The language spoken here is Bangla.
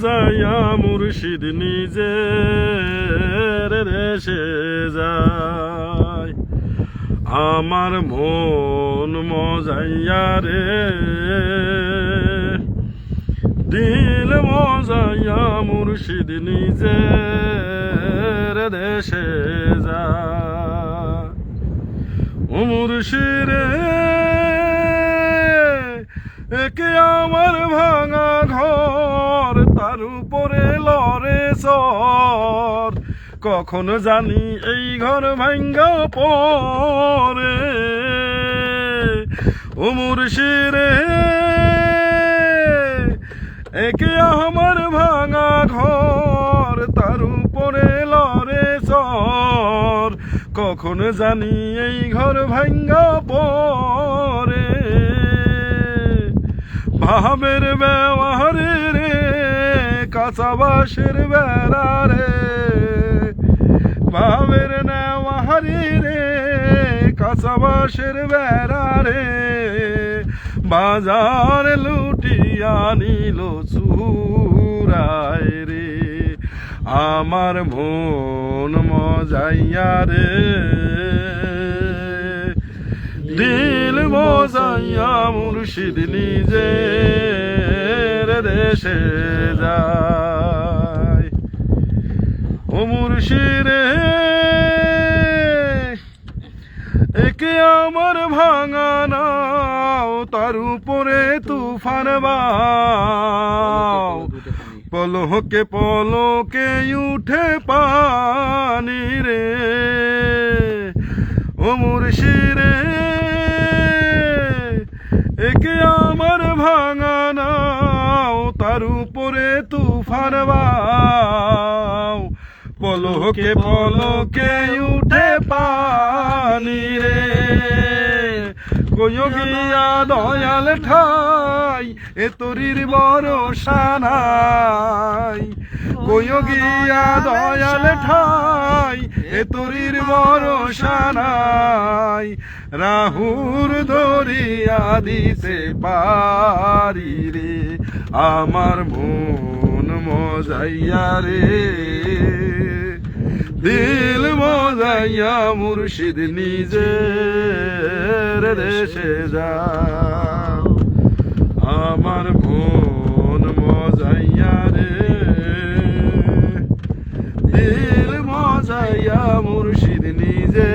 মজাইয়া মুর্শিদ নিজের দেশে যায়। আমার মন মজাইয়া রে, দিল মজাইয়া মুর্শিদ নিজের দেশে যায়। ও মুর্শিদে একে আমার ভাঙা ঘর, তার উপরে লড়ে সর, কখন জানি এই ঘর ভাঙ্গা পরে। ও মুর্শিদে একে আমার ভাঙা ঘর, তার উপরে লড়ে সর, কখন জানি এই ঘর ভাঙ্গা পরে। ভাবের ব্যবহারে রে, কাঁচা বাঁশের বেড়া রে, ভাবের নেওয়ারি রে, কাঁচা বাঁশের বেড়া রে, বাজার লুটিয়া নিল চুরায় রে। আমার মন মজাইয়া রে, দিল মজাইয়া মুর্শিদ নিজের দেশে যায়। ও মুর্শিদে একে আমার ভাঙা নাও, তার উপরে তুফান বাও, পলকে পলকে উঠে পানি রে। ও মুর্শিদে একে আমার ভাঙা নাও, তার উপরে তুফান বাও, পলকে পলকে উঠে পানি রে। কইও গিয়া দয়াল ঠাই, এ তরির ভরসা নাই। কইও গিয়া দয়াল ঠাই, এ তরির ভরসা নাই। রাহুর ধরিয়া দিতে পারি রে, আমার মন মজাইয়া রে, দিল মজাইয়া মুর্শিদ নিজের দেশে যায়। আমার মন মজাইয়া রে, দিল মজাইয়া মুর্শিদ নিজে